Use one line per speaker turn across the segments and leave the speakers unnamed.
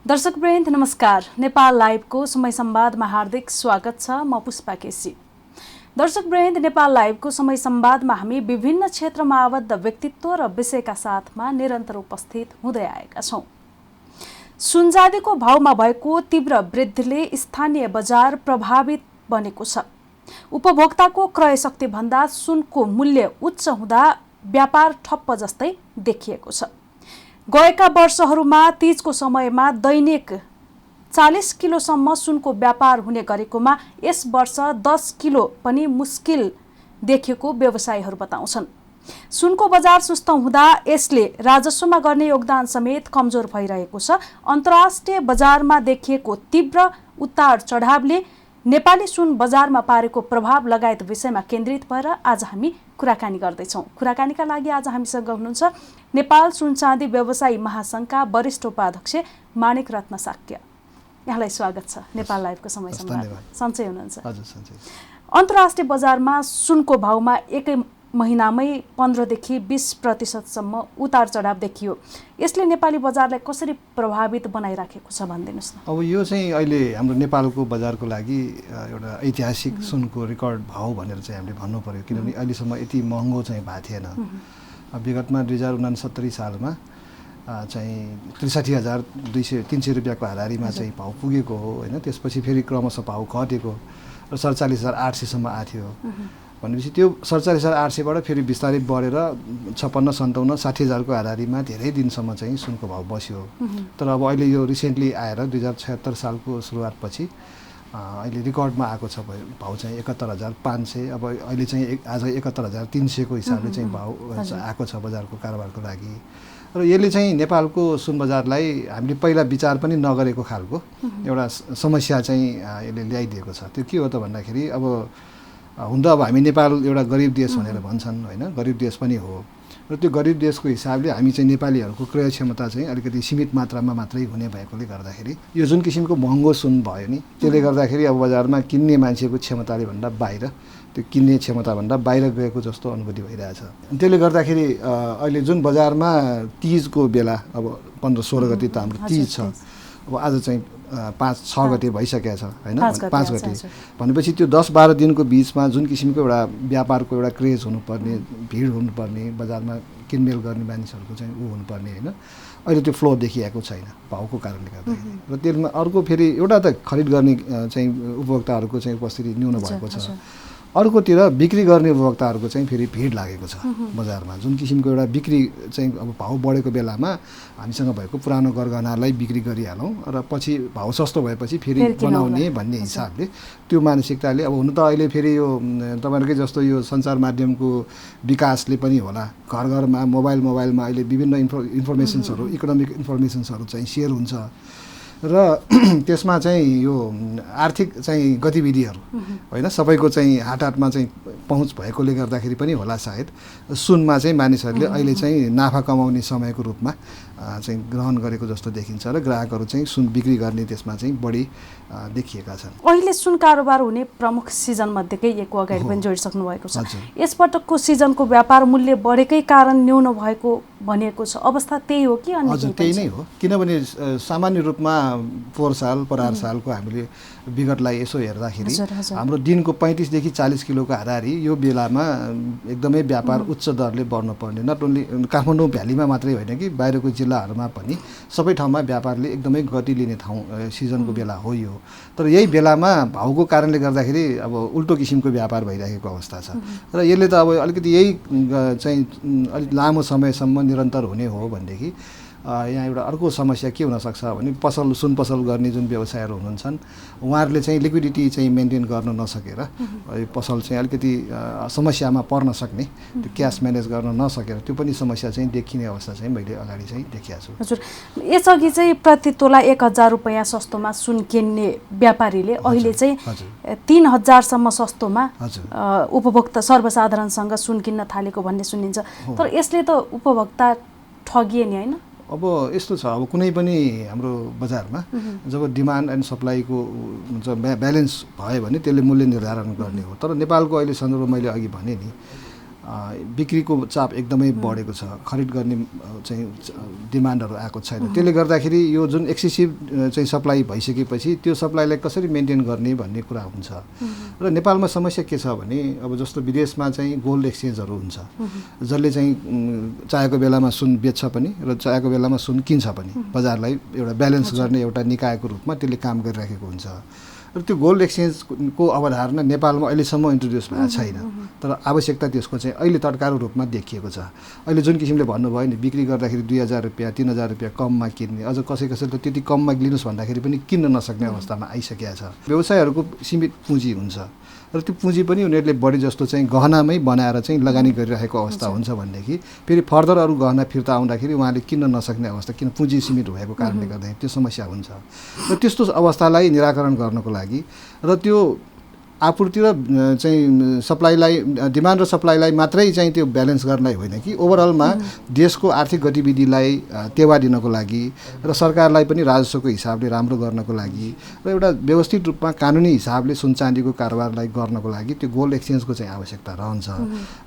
दर्शकवृन्द नमस्कार। नेपाल लाइभको समय संवादमा हार्दिक स्वागत छ। म पुष्पा केसी। दर्शकवृन्द, नेपाल लाइभको समय संवादमा हामी विभिन्न क्षेत्रमा आबद्ध व्यक्तित्व र विषयका साथमा निरन्तर उपस्थित हुँदै आएका छौं। सुनचाँदीको भावमा भएको तीव्र वृद्धिले स्थानीय बजार प्रभावित बनेको छ। उपभोक्ताको क्रय शक्ति भन्दा सुनको मूल्य उच्च हुँदा व्यापार ठप्प जस्तै देखिएको छ। गएका वर्षहरूमा तीजको समयमा दैनिक 40 किलोसम्म सुनको व्यापार हुने गरेकोमा यस वर्ष 10 किलो पनि मुस्किल देखेको व्यवसायीहरू बताउँछन्। सुनको बजार सुस्त हुँदा यसले राजस्वमा गर्ने योगदान समेत कमजोर भइरहेको छ। अन्तर्राष्ट्रिय बजारमा देखिएको तीव्र उतार चढावले नेपाली सुन बजारमा पारेको प्रभाव लगायत विषयमा केन्द्रित भएर आज हामी कुराकानी गर्दैछौँ। कुराकानीका लागि आज हामीसँग हुनुहुन्छ नेपाल सुनचाँदी व्यवसायी महासङ्घका वरिष्ठ उपाध्यक्ष माणिक रत्न साक्य। यहाँलाई स्वागत छ नेपाल लाइभको समय संवाद। सन्चै हुनुहुन्छ?
हजुर सन्चै।
अन्तर्राष्ट्रिय बजारमा सुनको भावमा एकै महिनामै 15 देखि 20% उतार चढाव देखियो। यसले नेपाली बजारलाई कसरी प्रभावित बनाइराखेको छ भनिदिनुहोस् न।
अब यो चाहिँ अहिले हाम्रो नेपालको बजारको लागि एउटा ऐतिहासिक सुनको रेकर्ड भाव भनेर चाहिँ हामीले भन्नु पर्यो, किनभने अहिलेसम्म यति महँगो चाहिँ भएको थिएन। विगतमा 2069 सालमा चाहिँ 63,300 रुपियाँको हाराहारीमा चाहिँ भाउ पुगेको हो होइन। त्यसपछि फेरि क्रमशः भाउ घटेको र 47,800सम्म आथ्यो। भनेपछि त्यो 47,800बाट फेरि बिस्तारै बढेर 56, 57, 60,000को हाराहारीमा धेरै दिनसम्म चाहिँ सुनको भाउ बस्यो। तर अब अहिले यो रिसेन्टली आएर 2076 सालको सुरुवातपछि अहिले रेकर्डमा आएको छ भाउ चाहिँ 71,500। अब अहिले चाहिँ आज 71,300को हिसाबले चाहिँ भाउ आएको छ बजारको कारोबारको लागि। र यसले चाहिँ नेपालको सुन बजारलाई हामीले पहिला विचार पनि नगरेको खालको एउटा समस्या चाहिँ यसले ल्याइदिएको छ। त्यो के हो त भन्दाखेरि अब हुन त अब हामी नेपाल एउटा गरिब देश भनेर भन्छन् होइन, गरिब देश पनि हो। र त्यो गरिब देशको हिसाबले हामी चाहिँ नेपालीहरूको क्रय क्षमता चाहिँ अलिकति सीमित मात्रामा मात्रै हुने भएकोले गर्दाखेरि यो जुन किसिमको महँगो सुन भयो नि, त्यसले गर्दाखेरि अब बजारमा किन्ने मान्छेको क्षमताले भन्दा बाहिर, त्यो किन्ने क्षमताभन्दा बाहिर गएको जस्तो अनुभूति भइरहेछ। त्यसले गर्दाखेरि अहिले जुन बजारमा तीजको बेला अब 15-16 गते त हाम्रो तीज छ। अब आज चाहिँ 5-6 गते भइसकेको छ होइन, 5 गते भनेपछि त्यो 10-12 दिनको बिचमा जुन किसिमको एउटा व्यापारको एउटा क्रेज हुनुपर्ने, भिड हुनुपर्ने, बजारमा किनमेल गर्ने मानिसहरूको चाहिँ ऊ हुनुपर्ने होइन, अहिले त्यो फ्लो देखिएको छैन भाउको कारणले गर्दाखेरि। र त्यसमा अर्को फेरि एउटा त खरिद गर्ने चाहिँ उपभोक्ताहरूको चाहिँ उपस्थिति न्यून भएको छ। अर्कोतिर बिक्री गर्ने उपभोक्ताहरूको चाहिँ फेरि भिड लागेको छ बजारमा। जुन किसिमको एउटा बिक्री चाहिँ अब भाउ बढेको बेलामा हामीसँग भएको पुरानो गरगहनालाई बिक्री गरिहालौँ र पछि भाउ सस्तो भएपछि फेरि बनाउने भन्ने हिसाबले त्यो मानसिकताले अब हुन त अहिले फेरि यो तपाईँहरूकै जस्तो यो सञ्चार माध्यमको विकासले पनि होला, घर घरमा मोबाइलमा अहिले विभिन्न इन्फर्मेसन्सहरू, इकोनोमिक इन्फर्मेसन्सहरू चाहिँ सेयर हुन्छ र त्यसमा चाहिँ यो आर्थिक चाहिँ गतिविधिहरू होइन सबैको चाहिँ हातमा चाहिँ पहुँच भएकोले गर्दाखेरि पनि होला सायद सुनमा चाहिँ मानिसहरूले अहिले चाहिँ नाफा कमाउने समयको रूपमा चाहिँ ग्रहण गरेको जस्तो देखिन्छ र ग्राहकहरू चाहिँ सुन बिक्री गर्ने त्यसमा चाहिँ बढी देखिएका छन्।
अहिले सुन कारोबार हुने प्रमुख सिजन मध्येकै एक अगाडि पनि जोडिसक्नु भएको छ। यसपटकको सिजनको व्यापार मूल्य बढेकै कारण न्यून भएको भनिएको छ। अवस्था त्यही हो कि अन्य?
हजुर त्यही नै हो, किनभने सामान्य रूपमा पोहोर साल परार सालको हामीले विगतलाई यसो हेर्दाखेरि हाम्रो दिनको 35 देखि 40 किलोको हाराहारी यो बेलामा एकदमै व्यापार उच्च दरले बढ्नुपर्ने, नट ओन्ली काठमाडौँ भ्यालीमा मात्रै होइन कि बाहिरको जिल्लाहरूमा पनि सबै ठाउँमा व्यापारले एकदमै गति लिने ठाउँ सिजनको बेला हो यो। तर यही बेलामा भाउको कारणले गर्दाखेरि अब उल्टो किसिमको व्यापार भइरहेको अवस्था छ र यसले त अब अलिकति यही चाहिँ अलिक लामो समयसम्म निरन्तर हुने हो भनेदेखि यहाँ एउटा अर्को समस्या के हुनसक्छ भने सुन पसल गर्ने जुन व्यवसायहरू हुनुहुन्छन् उहाँहरूले चाहिँ लिक्विडिटी चाहिँ मेन्टेन गर्न नसकेर पसल चाहिँ अलिकति समस्यामा पर्न सक्ने, त्यो क्यास म्यानेज गर्न नसकेर त्यो पनि समस्या चाहिँ देखिने अवस्था चाहिँ मैले अगाडि चाहिँ देखिएको छु।
हजुर, यसअघि चाहिँ प्रति तोला 1,000 रुपियाँ सस्तोमा सुन किन्ने व्यापारीले अहिले चाहिँ 3,000सम्म सस्तोमा उपभोक्ता सर्वसाधारणसँग सुन किन्न थालेको भन्ने सुनिन्छ। तर यसले त उपभोक्ता ठगिए नि होइन?
अब यस्तो छ, अब कुनै पनि हाम्रो बजारमा जब डिमान्ड एन्ड सप्लाईको ब्यालेन्स भयो भने त्यसले मूल्य निर्धारण गर्ने हो। तर नेपालको अहिले सन्दर्भ मैले अघि भने नि बिक्रीको चाप एकदमै बढेको छ, खरिद गर्ने चाहिँ डिमान्डहरू आएको छैन। त्यसले गर्दाखेरि यो जुन एक्सेसिभ चाहिँ सप्लाई भइसकेपछि त्यो सप्लाईलाई कसरी मेन्टेन गर्ने भन्ने कुरा हुन्छ। र नेपालमा समस्या के छ भने अब जस्तो विदेशमा चाहिँ गोल्ड एक्सचेन्जहरू हुन्छ, जसले चाहिँ चाहेको बेलामा सुन बेच्छ पनि र चाहेको बेलामा सुन किन्छ पनि, बजारलाई एउटा ब्यालेन्स गर्ने एउटा निकायको रूपमा त्यसले काम गरिराखेको हुन्छ। र त्यो गोल्ड एक्सचेन्जको अवधारणा नेपालमा अहिलेसम्म इन्ट्रोड्युस भएको छैन, तर आवश्यकता त्यसको चाहिँ अहिले तत्काल रूपमा देखिएको छ। अहिले जुन किसिमले भन्नुभयो नि बिक्री गर्दाखेरि 2000 रुपियाँ 3000 रुपियाँ कममा किन्ने, अझ कसैले त त्यति कममा लिनुहोस् भन्दाखेरि पनि किन्न नसक्ने अवस्थामा आइसकेको छ। व्यवसायहरूको सीमित पुँजी हुन्छ र त्यो पुँजी पनि उनीहरूले बढी जस्तो चाहिँ गहनामै बनाएर चाहिँ लगानी गरिरहेको अवस्था हुन्छ भनेदेखि फेरि फर्दर अरू गहना फिर्ता आउँदाखेरि उहाँले किन्न नसक्ने अवस्था, किन पुँजी सीमित भएको कारणले गर्दाखेरि त्यो समस्या हुन्छ। र त्यस्तो अवस्थालाई निराकरण गर्नको लागि र त्यो आपूर्ति र चाहिँ सप्लाईलाई, डिमान्ड र सप्लाईलाई मात्रै चाहिँ त्यो ब्यालेन्स गर्नलाई होइन कि ओभरअलमा देशको आर्थिक गतिविधिलाई टेवा दिनको लागि र सरकारलाई पनि राजस्वको हिसाबले राम्रो गर्नको लागि र एउटा व्यवस्थित रूपमा कानुनी हिसाबले सुन चाँदीको कारोबारलाई गर्नको लागि त्यो गोल्ड एक्सचेन्जको चाहिँ आवश्यकता रहन्छ।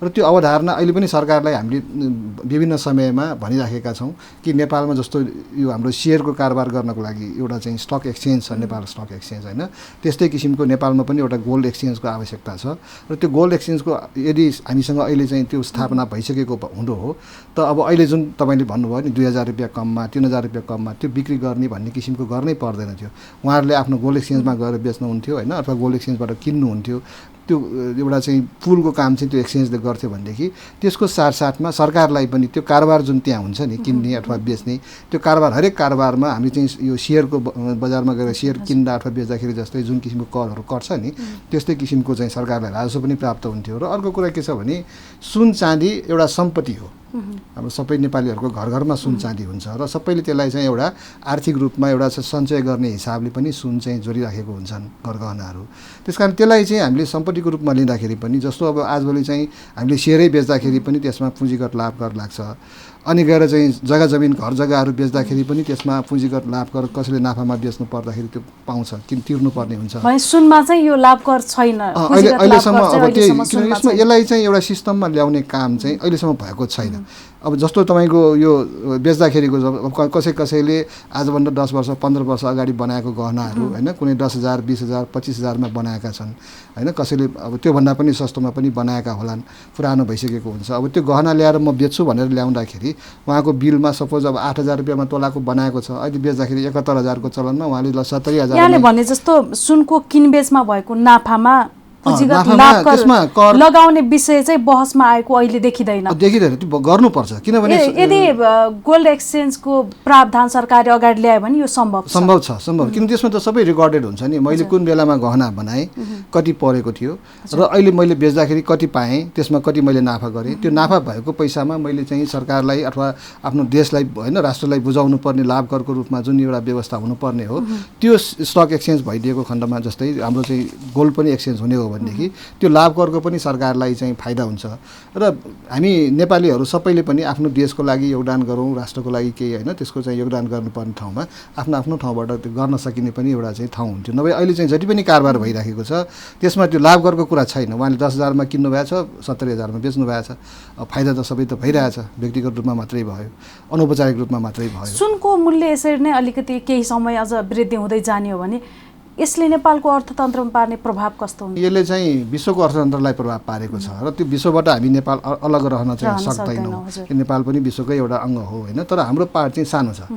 र त्यो अवधारणा अहिले पनि सरकारलाई हामीले विभिन्न समयमा भनिराखेका छौँ कि नेपालमा जस्तो यो हाम्रो सेयरको कारोबार गर्नको लागि एउटा चाहिँ स्टक एक्सचेन्ज छ, नेपाल स्टक एक्सचेन्ज होइन, त्यस्तै किसिमको नेपालमा पनि एउटा गोल्ड एक्सचेन्जको आवश्यकता छ। र त्यो गोल्ड एक्सचेन्जको यदि हामीसँग अहिले चाहिँ त्यो स्थापना भइसकेको हुँदो हो त अब अहिले जुन तपाईँले भन्नुभयो नि 2000 रुपियाँ कममा 3000 रुपियाँ कममा त्यो बिक्री गर्ने भन्ने किसिमको गर्नै पर्दैन थियो। उहाँहरूले आफ्नो गोल्ड एक्सचेन्जमा गएर बेच्नुहुन्थ्यो होइन, अथवा गोल्ड एक्सचेन्जबाट किन्नुहुन्थ्यो। त्यो एउटा चाहिँ पुलको काम चाहिँ त्यो एक्सचेन्जले गर्थ्यो भनेदेखि त्यसको साथसाथमा सरकारलाई पनि त्यो कारोबार जुन त्यहाँ हुन्छ नि किन्ने अथवा बेच्ने, त्यो कारोबार हरेक कारोबारमा हामी चाहिँ यो सेयरको बजारमा गएर सेयर किन्दा अथवा बेच्दाखेरि जस्तै जुन किसिमको करहरू कट्छ नि त्यस्तै किसिमको चाहिँ सरकारलाई राजस्व पनि प्राप्त हुन्थ्यो। र अर्को कुरा के छ भने सुन चाँदी एउटा सम्पत्ति हो, हाम्रो सबै नेपालीहरूको घर घरमा सुन चाँदी हुन्छ र सबैले त्यसलाई चाहिँ एउटा आर्थिक रूपमा एउटा सञ्चय गर्ने हिसाबले पनि सुन चाहिँ जोडिराखेको हुन्छन् गरगहनाहरू। त्यस कारण त्यसलाई चाहिँ हामीले सम्पत्तिको रूपमा लिँदाखेरि पनि जस्तो अब आजभोलि चाहिँ हामीले सेयरै बेच्दाखेरि पनि त्यसमा पुँजीगत लाभ कर लाग्छ, अनि गएर चाहिँ जग्गा जमिन घर जग्गाहरू बेच्दाखेरि पनि त्यसमा पुँजीगत लाभ कर कसैले नाफामा बेच्नु पर्दाखेरि त्यो पाउँछ, किन तिर्नुपर्ने हुन्छ।
सुनमा चाहिँ यो लाभ कर छैन
अहिलेसम्म। अब त्यसमा यसलाई चाहिँ एउटा सिस्टममा ल्याउने काम चाहिँ अहिलेसम्म भएको छैन। अब जस्तो तपाईँको यो बेच्दाखेरिको कसैले आजभन्दा 10 वर्ष 15 वर्ष अगाडि बनाएको गहनाहरू होइन, कुनै 10,000 20,000 25,000मा बनाएका छन् होइन, कसैले अब त्योभन्दा पनि सस्तोमा पनि बनाएका होलान्, पुरानो भइसकेको हुन्छ। अब त्यो गहना ल्याएर म बेच्छु भनेर ल्याउँदाखेरि उहाँको बिलमा सपोज अब 8,000 रुपियाँमा तोलाको बनाएको छ, अहिले बेच्दाखेरि 71,000को चलनमा उहाँले 70,000
यहाँले भने जस्तो सुनको किनबेचमा भएको नाफामा पुँजीगत लाभ कर लगाउने विषय चाहिँ बहसमा आएको अहिले देखिँदैन।
त्यो गर्नुपर्छ, किनभने
यदि गोल्ड एक्सचेन्जको प्रावधान सरकारले अगाडि ल्यायो भने यो सम्भव
छ। किन त्यसमा त सबै रेकर्डेड हुन्छ नि, मैले कुन बेलामा गहना बनाएँ, कति परेको थियो र अहिले मैले बेच्दाखेरि कति पाएँ, त्यसमा कति मैले नाफा गरेँ, त्यो नाफा भएको पैसामा मैले चाहिँ सरकारलाई अथवा आफ्नो देशलाई होइन राष्ट्रलाई बुझाउनु पर्ने लाभ करको रूपमा जुन एउटा व्यवस्था हुनुपर्ने हो त्यो स्टक एक्सचेन्ज भइदिएको खण्डमा जस्तै हाम्रो चाहिँ गोल्ड पनि एक्सचेन्ज हुने हो भनेदेखि त्यो लाभ करको पनि सरकारलाई चाहिँ फाइदा हुन्छ। र हामी नेपालीहरू सबैले पनि आफ्नो देशको लागि योगदान गरौँ, राष्ट्रको लागि केही होइन त्यसको चाहिँ योगदान गर्नुपर्ने ठाउँमा आफ्नो ठाउँबाट त्यो गर्न सकिने पनि एउटा चाहिँ ठाउँ हुन्थ्यो। नभए अहिले चाहिँ जति पनि कारोबार भइराखेको छ त्यसमा त्यो लाभ करको कुरा छैन। उहाँले 10,000मा किन्नु भएको छ, 70,000मा बेच्नु भएको छ, फाइदा त सबै त भइरहेछ, व्यक्तिगत रूपमा मात्रै भयो, अनौपचारिक रूपमा मात्रै भयो।
सुनको मूल्य यसरी नै अलिकति केही समय अझ वृद्धि हुँदै जाने हो भने यसले नेपालको अर्थतन्त्रमा पार्ने प्रभाव कस्तो हुन्छ? यसले
चाहिँ विश्वको अर्थतन्त्रलाई प्रभाव पारेको छ र त्यो विश्वबाट हामी नेपाल अलग रहन चाहिँ सक्दैनौँ। नेपाल पनि विश्वकै एउटा अङ्ग हो होइन, तर हाम्रो पार्ट चाहिँ सानो छ।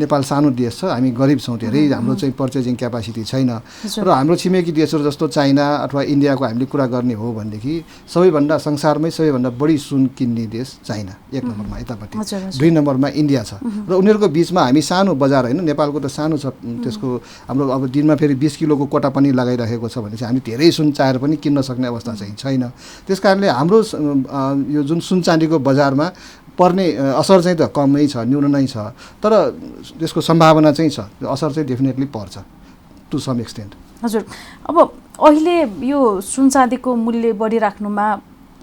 नेपाल सानो देश छ, हामी गरिब छौँ, धेरै हाम्रो चाहिँ पर्चेजिङ क्यापासिटी छैन र हाम्रो छिमेकी देशहरू जस्तो चाइना अथवा इन्डियाको हामीले कुरा गर्ने हो भनेदेखि सबैभन्दा संसारमै सबैभन्दा बढी सुन किन्ने देश चाइना 1 नम्बरमा यतापट्टि, 2 नम्बरमा इन्डिया छ र उनीहरूको बिचमा हामी सानो बजार होइन, नेपालको त सानो छ, त्यसको हाम्रो अब दिनमा फेरि 20 किलोको कोटा पनि लगाइरहेको छ भने चाहिँ हामी धेरै सुन चाहेर पनि किन्न सक्ने अवस्था चाहिँ छैन। त्यस कारणले हाम्रो यो जुन सुन चाँदीको बजारमा पर्ने असर चाहिँ त कमै छ, न्यून नै छ, तर त्यसको सम्भावना चाहिँ छ, त्यो असर चाहिँ डेफिनेटली पर्छ टु सम एक्सटेन्ट।
हजुर, अब अहिले यो सुन चाँदीको मूल्य बढिराख्नुमा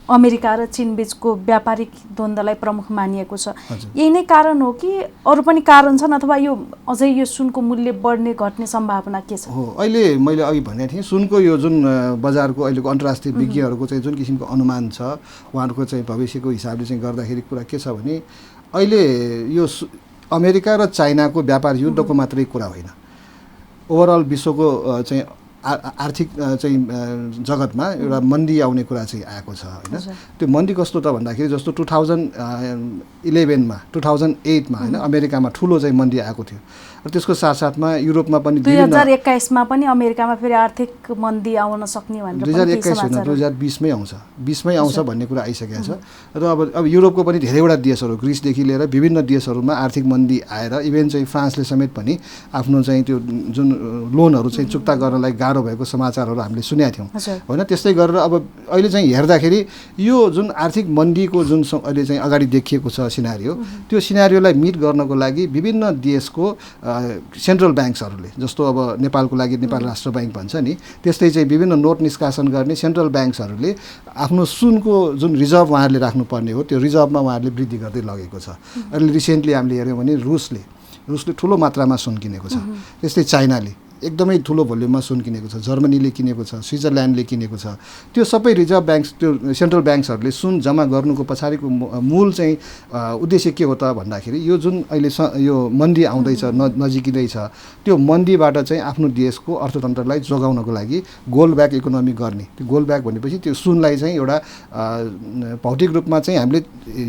अमेरिका र चीन बीचको व्यापारिक द्वन्द्वलाई प्रमुख मानिएको छ।
हजुर।
यही नै कारण हो कि अरू पनि कारण छन् अथवा यो अझै यो सुनको मूल्य बढ्ने घट्ने सम्भावना के छ?
हो, अहिले मैले अघि भनेको थिएँ सुनको यो जुन बजारको अहिलेको अन्तर्राष्ट्रिय विज्ञहरूको चाहिँ जुन किसिमको अनुमान छ उहाँहरूको चाहिँ भविष्यको हिसाबले चाहिँ गर्दाखेरि कुरा के छ भने अहिले यो अमेरिका र चाइनाको व्यापार युद्धको मात्रै कुरा होइन, ओभरअल विश्वको चाहिँ आर्थिक चाहिँ जगतमा एउटा मन्दी आउने कुरा चाहिँ आएको छ होइन। त्यो मन्दी कस्तो त भन्दाखेरि जस्तो 2011मा 2008मा होइन अमेरिकामा ठुलो चाहिँ मन्दी आएको थियो र त्यसको साथसाथमा युरोपमा पनि
2021मा पनि अमेरिकामा फेरि आर्थिक मन्दी आउन सक्ने भनेर
2021 होइन 2020मै आउँछ, 20मै आउँछ भन्ने कुरा आइसकेको छ। र अब युरोपको पनि धेरैवटा देशहरू ग्रिसदेखि लिएर विभिन्न देशहरूमा आर्थिक मन्दी आएर इभेन चाहिँ फ्रान्सले समेत पनि आफ्नो चाहिँ त्यो जुन लोनहरू चाहिँ चुक्ता गर्नलाई गाह्रो भएको समाचारहरू हामीले सुनेका थियौँ होइन। त्यस्तै गरेर अब अहिले चाहिँ हेर्दाखेरि यो जुन आर्थिक मन्दीको जुन अहिले चाहिँ अगाडि देखिएको छ सिनारियो, त्यो सिनारियोलाई मिट गर्नको लागि विभिन्न देशको सेन्ट्रल ब्याङ्क्सहरूले, जस्तो अब नेपालको लागि नेपाल राष्ट्र ब्याङ्क भन्छ नि, त्यस्तै चाहिँ विभिन्न नोट निष्कासन गर्ने सेन्ट्रल ब्याङ्क्सहरूले आफ्नो सुनको जुन रिजर्भ उहाँहरूले राख्नुपर्ने हो त्यो रिजर्भमा उहाँहरूले वृद्धि गर्दै लगेको छ। अहिले रिसेन्टली हामीले हेऱ्यौँ भने रुसले ठुलो मात्रामा सुन किनेको छ, त्यस्तै चाइनाले एकदमै ठुलो भोल्युममा सुन किनेको छ, जर्मनीले किनेको छ, स्विजरल्यान्डले किनेको छ। त्यो सबै रिजर्भ ब्याङ्क्स त्यो सेन्ट्रल ब्याङ्क्सहरूले सुन जम्मा गर्नुको पछाडिको मूल चाहिँ उद्देश्य के हो त भन्दाखेरि यो जुन अहिले यो मन्दी आउँदैछ नजिकिँदैछ त्यो मन्दीबाट चाहिँ आफ्नो देशको अर्थतन्त्रलाई जोगाउनको लागि गोल्ड ब्याक इकोनोमी गर्ने। त्यो गोल्ड ब्याक भनेपछि त्यो सुनलाई चाहिँ एउटा भौतिक रूपमा चाहिँ हामीले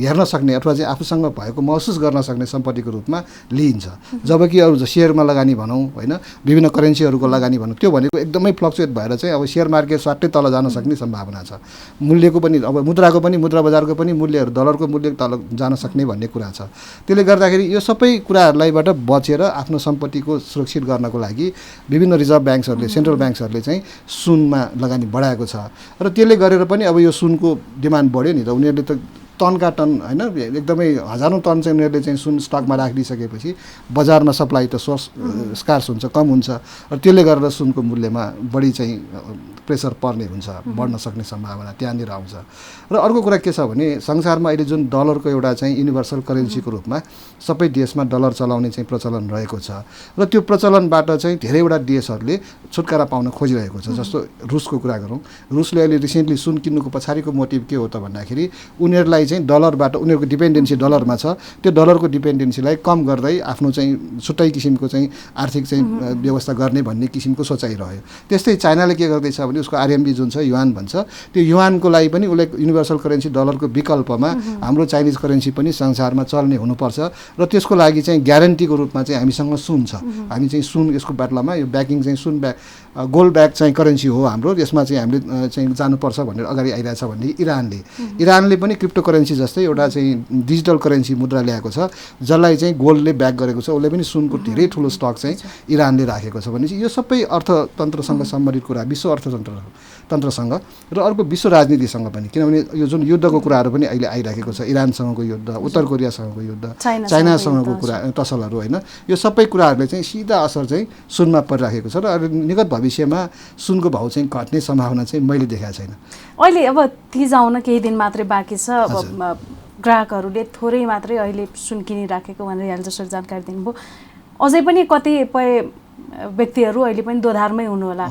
हेर्न सक्ने अथवा चाहिँ आफूसँग भएको महसुस गर्न सक्ने सम्पत्तिको रूपमा लिइन्छ। जबकि अरू सेयरमा लगानी भनौँ होइन, विभिन्न करेन्सीहरूको लगानी भनौँ, त्यो भनेको एकदमै फ्लक्चुएट भएर चाहिँ अब सेयर मार्केट स्वाटै तल जान सक्ने सम्भावना छ। मूल्यको पनि अब मुद्राको पनि मुद्रा बजारको पनि मूल्यहरू डलरको मूल्य तल जान सक्ने भन्ने कुरा छ। त्यसले गर्दाखेरि यो सबै कुराहरूलाईबाट बचेर आफ्नो सम्पत्तिको सुरक्षित गर्नको लागि विभिन्न रिजर्भ ब्याङ्क्सहरूले सेन्ट्रल ब्याङ्क्सहरूले चाहिँ सुनमा लगानी बढाएको छ। र त्यसले गरेर पनि अब यो सुनको डिमान्ड बढ्यो नि त, उनीहरूले त टनका टन होइन एकदमै हजारौँ टन चाहिँ उनीहरूले चाहिँ सुन स्टकमा राखिदिइसकेपछि बजारमा सप्लाई त स्कार्स हुन्छ, कम हुन्छ र त्यसले गरेर सुनको मूल्यमा बढी चाहिँ प्रेसर पर्ने हुन्छ, बढ्न सक्ने सम्भावना त्यहाँनिर आउँछ। र अर्को कुरा के छ भने संसारमा अहिले जुन डलरको एउटा चाहिँ युनिभर्सल करेन्सीको रूपमा सबै देशमा डलर चलाउने चाहिँ प्रचलन रहेको छ र त्यो प्रचलनबाट चाहिँ धेरैवटा देशहरूले छुटकारा पाउन खोजिरहेको छ। जस्तो रुसको कुरा गरौँ, रुसले अहिले रिसेन्टली सुन किन्नुको पछाडिको मोटिभ के हो त भन्दाखेरि उनीहरूलाई चाहिँ डलरबाट उनीहरूको डिपेन्डेन्सी डलरमा छ, त्यो डलरको डिपेन्डेन्सीलाई कम गर्दै आफ्नो चाहिँ छुट्टै किसिमको चाहिँ आर्थिक चाहिँ व्यवस्था गर्ने भन्ने किसिमको सोचाइ रह्यो। त्यस्तै चाइनाले के गर्दैछ भने उसको आरएमबी जुन छ युवान भन्छ, त्यो युवानको लागि पनि उसले युनिभर्सल करेन्सी डलरको विकल्पमा हाम्रो चाइनिज करेन्सी पनि संसारमा चल्ने हुनुपर्छ र त्यसको लागि चाहिँ ग्यारेन्टीको रूपमा चाहिँ हामीसँग सुन छ। हामी चाहिँ सुन यसको बाटलामा यो ब्याकिङ चाहिँ सुन गोल्ड ब्याक चाहिँ करेन्सी हो हाम्रो, यसमा चाहिँ हामीले चाहिँ जानुपर्छ भनेर अगाडि आइरहेछ भन्ने इरानले पनि क्रिप्टो करेन्सी जस्तै एउटा चाहिँ डिजिटल करेन्सी मुद्रा ल्याएको छ जसलाई चाहिँ गोल्डले ब्याक गरेको छ। उसले पनि सुनको धेरै ठुलो स्टक चाहिँ इरानले राखेको छ भनेपछि यो सबै अर्थतन्त्रसँग सम्बन्धित कुरा विश्व अर्थतन्त्रसँग र अर्को विश्व राजनीतिसँग पनि, किनभने यो जुन युद्धको कुराहरू पनि अहिले आइराखेको छ, इरानसँगको युद्ध, उत्तर कोरियासँगको युद्ध, चाइनासँगको कुरा टसलहरू होइन, यो सबै कुराहरूले चाहिँ सिधा असर चाहिँ सुनमा परिराखेको छ र निकट भविष्यमा सुनको भाउ चाहिँ घट्ने सम्भावना चाहिँ मैले देखाएको छैन।
अहिले अब तीज आउन केही दिन मात्रै बाँकी छ, अब ग्राहकहरूले थोरै मात्रै अहिले सुन किनिराखेको भनेर यहाँले जसरी जानकारी दिनुभयो, अझै पनि कतिपय व्यक्तिहरू अहिले पनि दोधारमै हुनुहोला।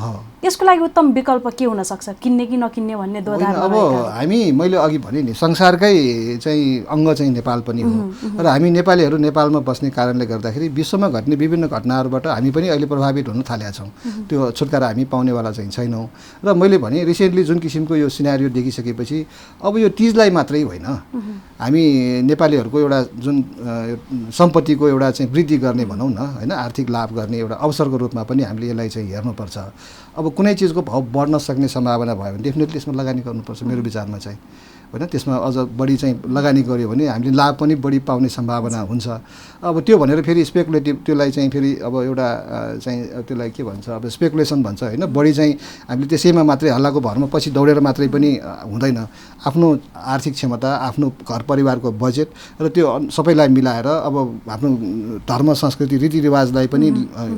यसको लागि उत्तम विकल्प के हुन सक्छ, किन्ने कि नकिन्ने भन्ने दोधार?
अब मैले अघि भने नि संसारकै चाहिँ अङ्ग चाहिँ नेपाल पनि हो र हामी नेपालीहरू नेपालमा बस्ने कारणले गर्दाखेरि विश्वमा घट्ने विभिन्न घटनाहरूबाट हामी पनि अहिले प्रभावित हुन थालेका छौँ। त्यो छुटकारा हामी पाउनेवाला चाहिँ छैनौँ। र मैले भने रिसेन्टली जुन किसिमको यो सिनारियो देखिसकेपछि अब यो तीजलाई मात्रै होइन, हामी नेपालीहरूको एउटा जुन सम्पत्तिको एउटा चाहिँ वृद्धि गर्ने भनौँ न होइन, आर्थिक लाभ गर्ने एउटा अवसरको रूपमा पनि हामीले यसलाई चाहिँ हेर्नुपर्छ। अब कुनै चिजको भाउ बढ्न सक्ने सम्भावना भयो भने डेफिनेटली यसमा लगानी गर्नुपर्छ मेरो विचारमा चाहिँ होइन। त्यसमा अझ बढी चाहिँ लगानी गर्यो भने हामीले लाभ पनि बढी पाउने सम्भावना हुन्छ। अब त्यो भनेर फेरि स्पेकुलेटिभ त्यसलाई चाहिँ फेरि अब एउटा चाहिँ त्यसलाई के भन्छ, अब स्पेकुलेसन भन्छ होइन, बढी चाहिँ हामीले त्यसैमा मात्रै हल्लाको भरमा पछि दौडेर मात्रै पनि हुँदैन। आफ्नो आर्थिक क्षमता, आफ्नो घर परिवारको बजेट र त्यो सबैलाई मिलाएर अब आफ्नो धर्म संस्कृति रीतिरिवाजलाई पनि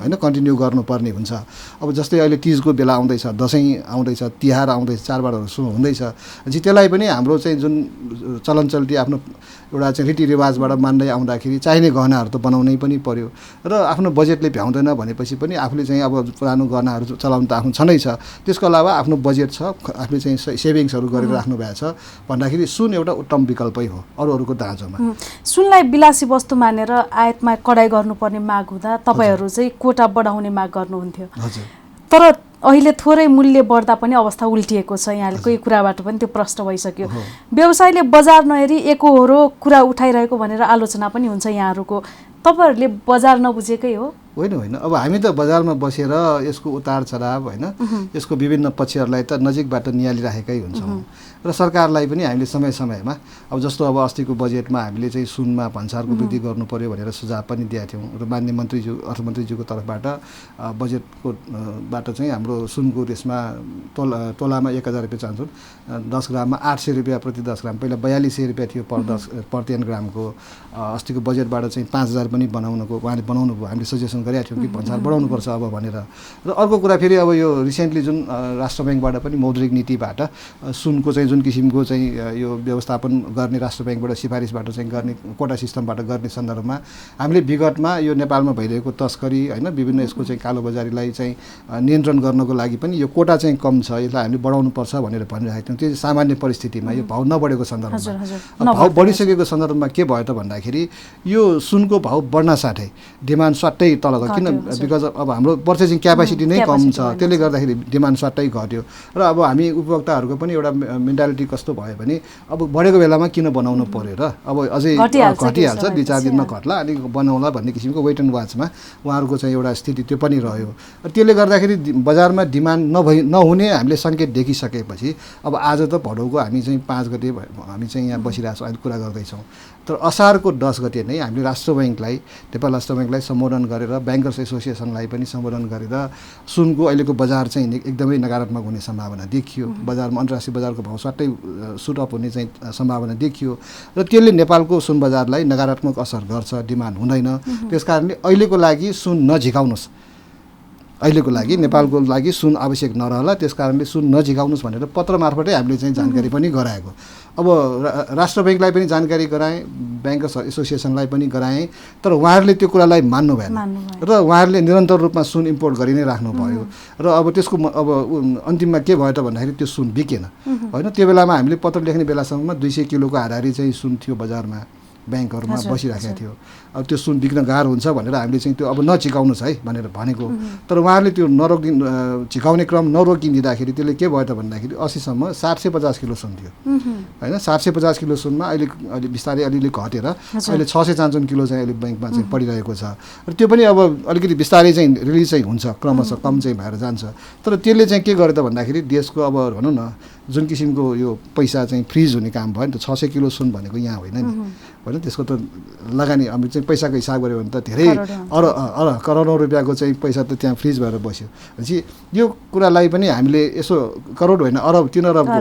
होइन कन्टिन्यू गर्नुपर्ने हुन्छ। अब जस्तै अहिले तीजको बेला आउँदैछ, दसैँ आउँदैछ, तिहार आउँदैछ, चाडबाडहरू सुरु हुँदैछ, त्यसलाई पनि हाम्रो चाहिँ जुन चलनचल्ती आफ्नो एउटा चाहिँ रीतिरिवाजबाट मान्दै आउँदाखेरि चाहिने गहनाहरू त बनाउनै पनि पर्यो र आफ्नो बजेटले भ्याउँदैन भनेपछि पनि आफूले चाहिँ अब पुरानो गहनाहरू चलाउनु त आफ्नो छँदै छ, त्यसको अलावा आफ्नो बजेट छ, आफूले चाहिँ सेभिङ्सहरू गरेर राख्नु भएको छ भन्दाखेरि सुन एउटा उत्तम विकल्पै हो अरूहरूको दाँजोमा।
सुनलाई विलासी वस्तु मानेर आयातमा कडाइ गर्नुपर्ने माग हुँदा तपाईँहरू चाहिँ कोटा बढाउने माग गर्नुहुन्थ्यो।
हजुर।
तर अहिले थोरै मूल्य बढ्दा पनि अवस्था उल्टिएको छ। यहाँले कोही कुराबाट पनि त्यो प्रश्न भइसक्यो। व्यवसायले बजार नहेरी एकहोरो कुरा उठाइरहेको भनेर आलोचना पनि हुन्छ यहाँहरूको। तपाईँहरूले बजार नबुझेकै हो?
होइन, अब हामी त बजारमा बसेर यसको उतार चढाव होइन, यसको विभिन्न पक्षहरूलाई त नजिकबाट निहालिराखेकै हुन्छौँ र सरकारलाई पनि हामीले समय समयमा अब जस्तो अब अस्तिको बजेटमा हामीले चाहिँ सुनमा भन्सारको वृद्धि गर्नु पर्यो भनेर सुझाव पनि दिएका थियौँ र माननीय मन्त्रीज्यू अर्थमन्त्रीज्यूको तर्फबाट बजेटको बाट चाहिँ हाम्रो सुनको त्यसमा तोलामा 1000 रुपियाँ चाहन्छौँ, 10 ग्राममा 800 रुपियाँ प्रति 10 ग्राम, पहिला 4200 रुपियाँ थियो पर 10 ग्रामको। अस्तिको बजेटबाट चाहिँ 5000 पनि बनाउनको उहाँले बनाउनु भयो, हामीले सजेसन गरेका थियौँ कि भन्सार बढाउनुपर्छ अब भनेर। र अर्को कुरा फेरि अब यो रिसेन्टली जुन राष्ट्र ब्याङ्कबाट पनि मौद्रिक नीतिबाट सुनको चाहिँ जुन किसिमको चाहिँ यो व्यवस्थापन गर्ने राष्ट्र ब्याङ्कबाट सिफारिसबाट चाहिँ गर्ने कोटा सिस्टमबाट गर्ने सन्दर्भमा हामीले विगतमा यो नेपालमा भइरहेको तस्करी होइन, विभिन्न यसको चाहिँ कालोबजारीलाई चाहिँ नियन्त्रण गर्नको लागि पनि यो कोटा चाहिँ कम छ, यसलाई हामीले बढाउनुपर्छ भनेर भनिरहेको थियौँ। त्यो सामान्य परिस्थितिमा यो भाउ नबढेको सन्दर्भमा। भाउ बढिसकेको सन्दर्भमा के भयो त भन्दाखेरि यो सुनको भाउ बढ्न साथै डिमान्ड स्वाट्टै तल गयो। किन? बिकज अब हाम्रो पर्चेसिङ क्यापासिटी नै कम छ, त्यसले गर्दाखेरि डिमान्ड स्वाट्टै घट्यो। र अब हामी उपभोक्ताहरूको पनि एउटा मेन्टालिटी कस्तो भयो भने अब बढेको बेलामा किन बनाउनु पर्यो र, अब अझै घटिहाल्छ, 2-4 दिनमा घट्ला अनि बनाउला भन्ने किसिमको वेट एन्ड वाचमा उहाँहरूको चाहिँ एउटा स्थिति त्यो पनि रह्यो। त्यसले गर्दाखेरि बजारमा डिमान्ड नहुने हामीले सङ्केत देखिसकेपछि अब आज त भदौको हामी चाहिँ 5 गते हामी चाहिँ यहाँ बसिरहेछौँ, अहिले कुरा गर्दैछौँ। तर असारको 10 गते नै हामीले राष्ट्र ब्याङ्कलाई, नेपाल राष्ट्र ब्याङ्कलाई सम्बोधन गरेर ब्याङ्कर्स एसोसिएसनलाई पनि सम्बोधन गरेर सुनको अहिलेको बजार चाहिँ एकदमै नकारात्मक हुने सम्भावना देखियो। बजारमा अन्तर्राष्ट्रिय बजारको भाउ स्वाट्टै सुटअप हुने चाहिँ सम्भावना देखियो र त्यसले नेपालको सुन बजारलाई नकारात्मक असर गर्छ, डिमान्ड हुँदैन। त्यस कारणले अहिलेको लागि सुन नझिकाउनुहोस्, अहिलेको लागि नेपालको लागि सुन आवश्यक नरहला, त्यस कारणले सुन नझिकाउनुहोस् भनेर पत्र मार्फतै हामीले चाहिँ जानकारी पनि गराएको। अब राष्ट्र ब्याङ्कलाई पनि जानकारी गराएँ, ब्याङ्कर्स एसोसिएसनलाई पनि गराएँ, तर उहाँहरूले त्यो कुरालाई मान्नु भएन र उहाँहरूले निरन्तर रूपमा सुन इम्पोर्ट गरि नै राख्नुभयो। र अब त्यसको अब अन्तिममा के भयो त भन्दाखेरि त्यो सुन बिकेन होइन। त्यो बेलामा हामीले पत्र लेख्ने बेलासम्ममा 200 किलोको हाराहारी चाहिँ सुन थियो बजारमा, ब्याङ्कहरूमा बसिराखेको थियो। अब त्यो सुन बिक्न गाह्रो हुन्छ भनेर हामीले चाहिँ त्यो अब नचिकाउनुहोस् है भनेर भनेको। तर उहाँहरूले त्यो छिकाउने क्रम नरोकिदिँदाखेरि त्यसले के भयो त भन्दाखेरि 80सम्म 750 किलो सुन थियो होइन। 750 किलो सुनमा अहिले बिस्तारै अलिअलि घटेर अहिले 655 किलो चाहिँ अहिले ब्याङ्कमा चाहिँ पडिरहेको छ। र त्यो पनि अब अलिकति बिस्तारै चाहिँ रिलिज चाहिँ हुन्छ, क्रमशः कम चाहिँ भएर जान्छ। तर त्यसले चाहिँ के गर्यो त भन्दाखेरि देशको अब भनौँ न जुन किसिमको यो पैसा चाहिँ फ्रिज हुने काम भयो नि त। 600 किलो सुन भनेको यहाँ होइन नि होइन, त्यसको त लगानी हामी चाहिँ पैसाको हिसाब गऱ्यो भने त धेरै करोडौँ रुपियाँको चाहिँ पैसा त त्यहाँ फ्रिज भएर बस्यो। भनेपछि यो कुरालाई पनि हामीले यसो करोड होइन अरब 3 अरबको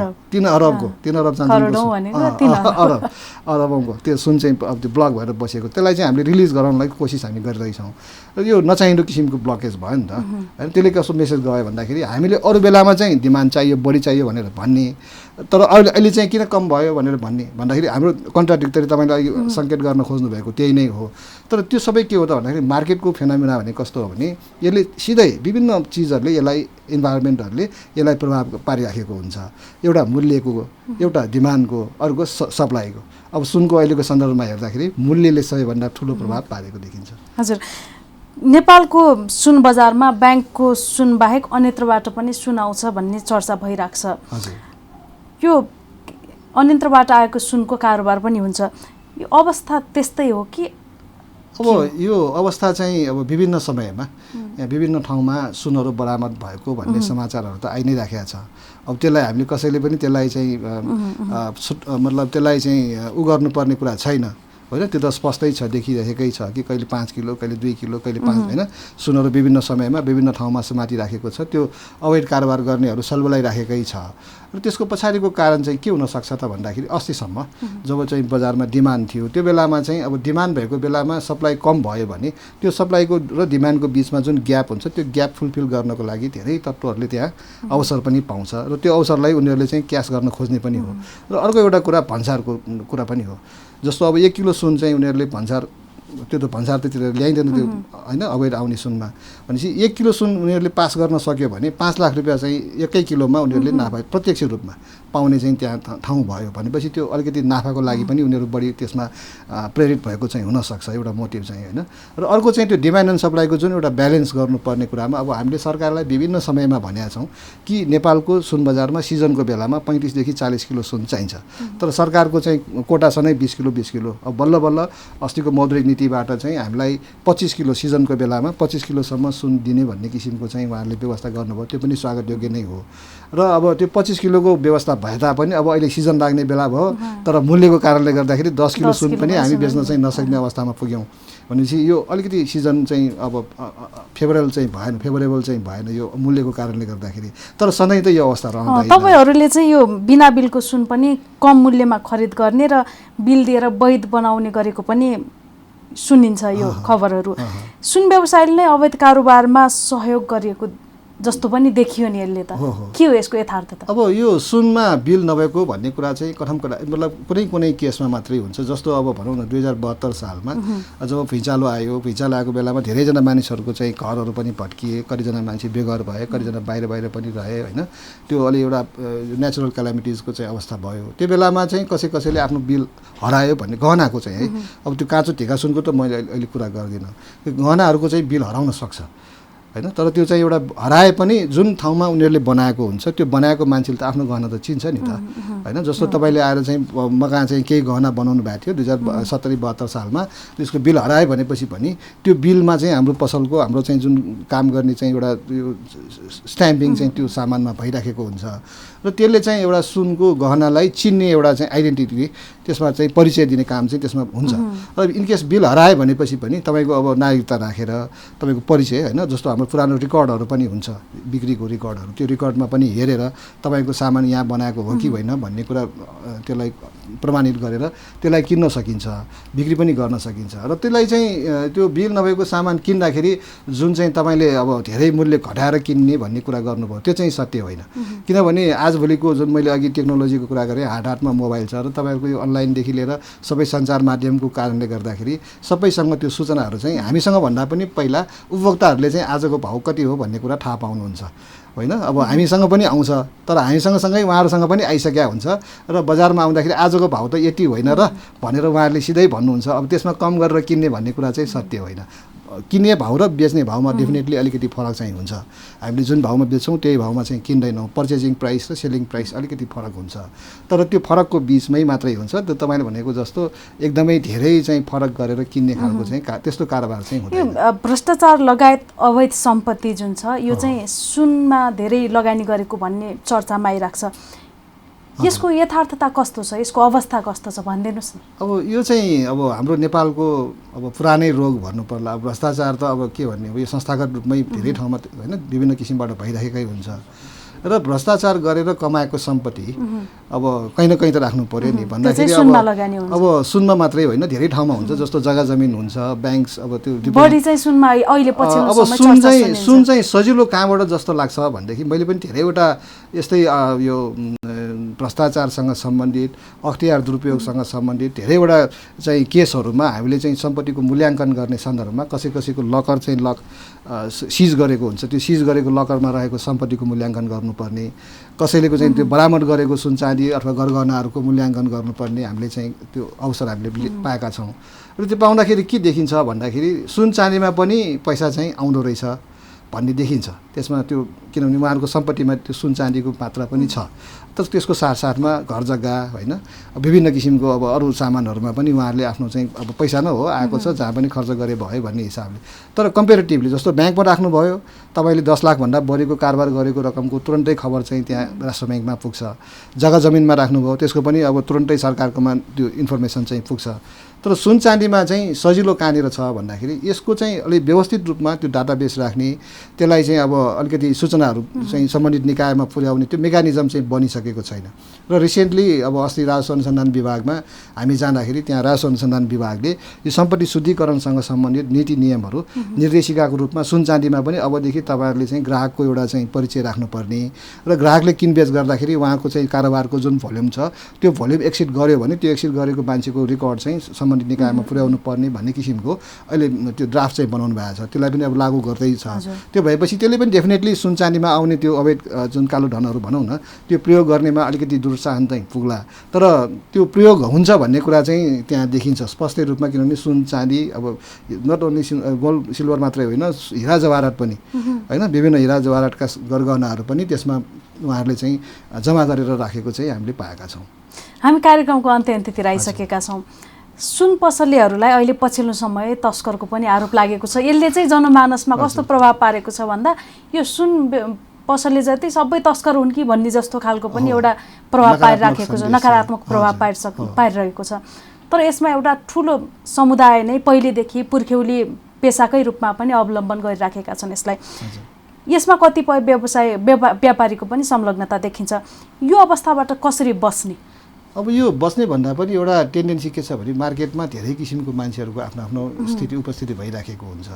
अरबौँको त्यो सुन चाहिँ अब त्यो ब्लक भएर बसेको, त्यसलाई चाहिँ हामीले रिलिज गराउनलाई कोसिस हामी गरिरहेछौँ। र यो नचाहिँदो किसिमको ब्लकेज भयो नि त होइन। त्यसले कस्तो मेसेज गयो भन्दाखेरि हामीले अरू बेलामा चाहिँ डिमान्ड चाहियो, बढी चाहियो भनेर भन्ने, तर अहिले चाहिँ किन कम भयो भनेर भन्दाखेरि हाम्रो कन्ट्राडिक्टरी तपाईँले अघि सङ्केत गर्न खोज्नु भएको त्यही नै हो। तर त्यो सबै के हो त भन्दाखेरि मार्केटको फेनोमेना भने कस्तो हो भने यसले सिधै विभिन्न चिजहरूले यसलाई इन्भाइरोमेन्टहरूले यसलाई प्रभाव पारिराखेको हुन्छ। एउटा मूल्यको, एउटा डिमान्डको, अर्को सप्लाईको। अब सुनको अहिलेको सन्दर्भमा हेर्दाखेरि मूल्यले सबैभन्दा ठुलो प्रभाव पारेको देखिन्छ।
हजुर, नेपालको सुन बजारमा ब्याङ्कको सुन बाहेक अन्यत्रबाट पनि सुन आउँछ भन्ने चर्चा भइरहेको छ।
हजुर,
यो अन्यत्रबाट आएको सुनको कारोबार पनि हुन्छ, यो अवस्था त्यस्तै हो कि?
अब यो अवस्था चाहिँ अब विभिन्न समयमा यहाँ विभिन्न ठाउँमा सुनहरू बरामद भएको भन्ने समाचारहरू त आइ नै राखेको छ। अब त्यसलाई हामीले कसैले पनि त्यसलाई चाहिँ मतलब त्यसलाई चाहिँ गर्नुपर्ने कुरा छैन होइन। त्यो त स्पष्टै छ, देखिरहेकै छ कि कहिले 5 किलो, कहिले 2 किलो, कहिले 5 होइन सुनहरू विभिन्न समयमा विभिन्न ठाउँमा समातिराखेको छ। त्यो अवैध कारोबार गर्नेहरू सलबलाइराखेकै छ। र त्यसको पछाडिको कारण चाहिँ के हुनसक्छ त भन्दाखेरि अस्तिसम्म जब चाहिँ बजारमा डिमान्ड थियो त्यो बेलामा चाहिँ अब डिमान्ड भएको बेलामा सप्लाई कम भयो भने त्यो सप्लाईको र डिमान्डको बिचमा जुन ग्याप हुन्छ त्यो ग्याप फुलफिल गर्नको लागि धेरै तत्त्वहरूले त्यहाँ अवसर पनि पाउँछ र त्यो अवसरलाई उनीहरूले चाहिँ क्यास गर्न खोज्ने पनि हो। र अर्को एउटा कुरा भन्सारको कुरा पनि हो। जस्तो अब 1 किलो सुन चाहिँ उनीहरूले भन्सार त्यो त भन्सार त्यतिर ल्याइँदैन त्यो होइन अवैध आउने सुनमा भनेपछि 1 किलो सुन उनीहरूले पास गर्न सक्यो भने 5 लाख रुपियाँ चाहिँ एकै किलोमा उनीहरूले नाफा प्रत्यक्ष रूपमा पाउने चाहिँ त्यहाँ ठाउँ भयो भनेपछि त्यो अलिकति नाफाको लागि पनि उनीहरू बढी त्यसमा प्रेरित भएको चाहिँ हुनसक्छ एउटा मोटिभ चाहिँ होइन। र अर्को चाहिँ त्यो डिमान्ड एन्ड सप्लाईको जुन एउटा ब्यालेन्स गर्नुपर्ने कुरामा अब हामीले सरकारलाई विभिन्न समयमा भनेका छौँ कि नेपालको सुन बजारमा सिजनको बेलामा 35 देखि 40 किलो सुन चाहिन्छ तर सरकारको चाहिँ कोटा छ नै 20 किलो। अब बल्ल बल्ल अस्तिको मौद्रिक नीतिबाट चाहिँ हामीलाई 25 किलो सिजनको बेलामा 25 किलोसम्म सुन दिने भन्ने किसिमको चाहिँ उहाँहरूले व्यवस्था गर्नुभयो त्यो पनि स्वागतयोग्य नै हो। र अब त्यो 25 किलोको व्यवस्था भए तापनि अब अहिले सिजन लाग्ने बेला भयो तर मूल्यको कारणले गर्दाखेरि 10 किलो सुन पनि हामी बेच्न चाहिँ नसक्ने अवस्थामा पुग्यौँ भनेपछि यो अलिकति सिजन चाहिँ अब फेभरेबल चाहिँ भएन यो मूल्यको कारणले गर्दाखेरि। तर सधैँ त यो अवस्था रहँदैन।
तपाईहरुले चाहिँ यो बिना बिलको सुन पनि कम मूल्यमा खरिद गर्ने र बिल दिएर वैध बनाउने गरेको पनि सुनिन्छ यो खबरहरू। सुन व्यवसायले नै अवैध कारोबारमा सहयोग गरेको जस्तो पनि देखियो नि यसले त के हो यसको यथार्थता?
अब यो सुनमा बिल नभएको भन्ने कुरा चाहिँ मतलब कुनै केसमा मात्रै हुन्छ। जस्तो अब भनौँ न 2072 सालमा जब भुइँचालो आएको बेलामा धेरैजना मानिसहरूको चाहिँ घरहरू पनि भट्किए, कतिजना मान्छे बेघर भए, कतिजना बाहिर पनि रहे होइन। त्यो अलि एउटा नेचुरल क्यालामिटिजको चाहिँ अवस्था भयो। त्यो बेलामा चाहिँ कसैले आफ्नो बिल हरायो भन्ने गहनाको चाहिँ है अब त्यो काँचो ढिका सुनको त मैले अहिले कुरा गर्दिनँ। त्यो गहनाहरूको चाहिँ बिल हराउन सक्छ होइन। तर त्यो चाहिँ एउटा हराए पनि जुन ठाउँमा उनीहरूले बनाएको हुन्छ त्यो बनाएको मान्छेले त आफ्नो गहना त चिन्छ नि त होइन। जस्तो तपाईँले आएर चाहिँ मकहाँ चाहिँ केही गहना बनाउनु भएको थियो 2070-72 सालमा त्यसको बिल हरायो भनेपछि पनि त्यो बिलमा चाहिँ हाम्रो पसलको हाम्रो चाहिँ जुन काम गर्ने चाहिँ एउटा त्यो स्ट्याम्पिङ चाहिँ त्यो सामानमा भइराखेको हुन्छ र त्यसले चाहिँ एउटा सुनको गहनालाई चिन्ने एउटा चाहिँ आइडेन्टिटी त्यसमा चाहिँ परिचय दिने काम चाहिँ त्यसमा हुन्छ। र इनकेस बिल हरायो भनेपछि पनि तपाईँको अब नागरिकता राखेर तपाईँको परिचय होइन जस्तो हाम्रो पुरानो रेकर्डहरू पनि हुन्छ बिक्रीको रेकर्डहरू त्यो रेकर्डमा पनि हेरेर तपाईँको सामान यहाँ बनाएको हो कि होइन भन्ने कुरा त्यसलाई प्रमाणित गरेर त्यसलाई किन्न सकिन्छ, बिक्री पनि गर्न सकिन्छ। र त्यसलाई चाहिँ त्यो बिल नभएको सामान किन्दाखेरि जुन चाहिँ तपाईँले अब धेरै मूल्य घटाएर किन्ने भन्ने कुरा गर्नुभयो त्यो चाहिँ सत्य होइन। किनभने आजभोलिको जुन मैले अघि टेक्नोलोजीको कुरा गरेँ हातमा मोबाइल छ र तपाईँहरूको यो अनलाइनदेखि लिएर सबै सञ्चार माध्यमको कारणले गर्दाखेरि सबैसँग त्यो सूचनाहरू चाहिँ हामीसँग भन्दा पनि पहिला उपभोक्ताहरूले चाहिँ आजको भाउ कति हो भन्ने कुरा थाहा पाउनुहुन्छ होइन। अब हामीसँग पनि आउँछ तर हामीसँगसँगै उहाँहरूसँग पनि आइसकेका हुन्छ र बजारमा आउँदाखेरि आजको भाउ त यति होइन र भनेर उहाँहरूले सिधै भन्नुहुन्छ। अब त्यसमा कम गरेर किन्ने भन्ने कुरा चाहिँ सत्य होइन। किन्ने भाउ र बेच्ने भाउमा डेफिनेटली अलिकति फरक चाहिँ हुन्छ। हामीले जुन भाउमा बेच्छौँ त्यही भाउमा चाहिँ किन्दैनौँ। पर्चेजिङ प्राइस र सेलिङ प्राइस अलिकति फरक हुन्छ तर त्यो फरकको बिचमै मात्रै हुन्छ। त्यो तपाईँले भनेको जस्तो एकदमै धेरै चाहिँ फरक गरेर किन्ने खालको चाहिँ त्यस्तो कारोबार चाहिँ हुँदैन।
भ्रष्टाचार लगायत अवैध सम्पत्ति जुन छ यो चाहिँ सुनमा धेरै लगानी गरेको भन्ने चर्चामा आइरहेको छ। यसको यथार्थता कस्तो छ, यसको अवस्था कस्तो छ भनिदिनुहोस् न।
अब यो चाहिँ अब हाम्रो नेपालको अब पुरानै रोग भन्नु पर्ला। अब भ्रष्टाचार त अब के भन्ने हो यो संस्थागत रूपमै धेरै ठाउँमा होइन विभिन्न किसिमबाट भइरहेकै हुन्छ र भ्रष्टाचार गरेर कमाएको सम्पत्ति अब कहीँ न कहीँ त राख्नु पर्यो नि भन्दाखेरि अब सुनमा मात्रै होइन धेरै ठाउँमा हुन्छ। जस्तो जग्गा जमिन हुन्छ, ब्याङ्क्स अब त्यो
बढी चाहिँ सुनमा अहिले पछिल्लो
समय सुन चाहिँ सजिलो कहाँबाट जस्तो लाग्छ भनेदेखि मैले पनि धेरैवटा यस्तै यो भ्रष्टाचारसँग सम्बन्धित अख्तियार दुरुपयोगसँग सम्बन्धित धेरैवटा चाहिँ केसहरूमा हामीले चाहिँ सम्पत्तिको मूल्याङ्कन गर्ने सन्दर्भमा कसैको लकर चाहिँ सिज गरेको हुन्छ त्यो सिज गरेको लकरमा रहेको सम्पत्तिको मूल्याङ्कन गर्नुपर्ने, कसैलेको चाहिँ त्यो बरामद गरेको सुन चाँदी अथवा गरगहनाहरूको मूल्याङ्कन गर्नुपर्ने हामीले चाहिँ त्यो अवसर हामीले पाएका छौँ। र त्यो पाउँदाखेरि के देखिन्छ भन्दाखेरि सुन चाँदीमा पनि पैसा चाहिँ आउँदो रहेछ भन्ने देखिन्छ त्यसमा। त्यो किनभने उहाँहरूको सम्पत्तिमा त्यो सुन चाँदीको मात्रा पनि छ तर त्यसको साथसाथमा घर जग्गा होइन विभिन्न किसिमको अब अरू सामानहरूमा पनि उहाँहरूले आफ्नो चाहिँ अब पैसा नै हो आएको छ जहाँ पनि खर्च गरे भयो भन्ने हिसाबले। तर कम्पेरिटिभली जस्तो ब्याङ्कमा राख्नुभयो तपाईँले 10 लाखभन्दा बढीको कारोबार गरेको रकमको तुरन्तै खबर चाहिँ त्यहाँ राष्ट्र ब्याङ्कमा पुग्छ। जग्गा जमिनमा राख्नुभयो त्यसको पनि अब तुरन्तै सरकारकोमा त्यो इन्फर्मेसन चाहिँ पुग्छ। तर सुन चाँदीमा चाहिँ सजिलो कहाँनिर छ भन्दाखेरि यसको चाहिँ अलिक व्यवस्थित रूपमा त्यो डाटाबेस राख्ने, त्यसलाई चाहिँ अब अलिकति सूचनाहरू चाहिँ सम्बन्धित निकायमा पुर्याउने त्यो मेकानिजम चाहिँ बनिसकेको छैन। र रिसेन्टली अब अस्ति राजस्व अनुसन्धान विभागमा हामी जाँदाखेरि त्यहाँ राजस्व अनुसन्धान विभागले यो सम्पत्ति शुद्धिकरणसँग सम्बन्धित नीति नियमहरू निर्देशिकाको रूपमा सुन चाँदीमा पनि अबदेखि तपाईँहरूले चाहिँ ग्राहकको एउटा चाहिँ परिचय राख्नुपर्ने र ग्राहकले किनबेच गर्दाखेरि उहाँको चाहिँ कारोबारको जुन भोल्युम छ त्यो भोल्युम एक्सिड गर्यो भने त्यो एक्सिड गरेको मान्छेको रेकर्ड चाहिँ सम्बन्धित निकायमा पुर्याउनु पर्ने भन्ने किसिमको अहिले त्यो ड्राफ्ट चाहिँ बनाउनु भएको छ। त्यसलाई पनि अब लागू गर्दै छ। त्यो भएपछि त्यसले पनि डेफिनेटली सुन चाँदीमा आउने त्यो अवैध जुन कालो धनहरू भनौँ न त्यो प्रयोग गर्नेमा अलिकति दुर्साहन चाहिँ पुग्ला। तर त्यो प्रयोग हुन्छ भन्ने कुरा चाहिँ त्यहाँ देखिन्छ स्पष्ट रूपमा, किनभने सुन चाँदी अब नट ओन्ली गोल्ड सिल्भर मात्रै होइन, हिरा जवाहरात पनि होइन, विभिन्न हिरा जवाहरातका गरगहनाहरू पनि त्यसमा उहाँहरूले चाहिँ जम्मा गरेर राखेको चाहिँ हामीले पाएका छौँ।
हामी कार्यक्रमको अन्त्यतिर आइसकेका छौँ। सुन पसलेहरूलाई अहिले पछिल्लो समय तस्करको पनि आरोप लागेको छ। यसले चाहिँ जनमानसमा कस्तो प्रभाव पारेको छ भन्दा यो सुन पसलले जति सबै तस्कर हुन् कि भन्ने जस्तो खालको पनि एउटा प्रभाव पारिराखेको छ, नकारात्मक प्रभाव पारिरहेको छ। तर यसमा एउटा ठुलो समुदाय नै पहिलेदेखि पुर्ख्यौली पेसाकै रूपमा पनि अवलम्बन गरिराखेका छन् यसलाई। यसमा कतिपय व्यापारीको पनि संलग्नता देखिन्छ। यो अवस्थाबाट कसरी बस्ने?
अब यो बस्ने भन्दा पनि एउटा टेन्डेन्सी के छ भने मार्केटमा धेरै किसिमको मान्छेहरूको आफ्नो आफ्नो स्थिति उपस्थिति भइराखेको हुन्छ।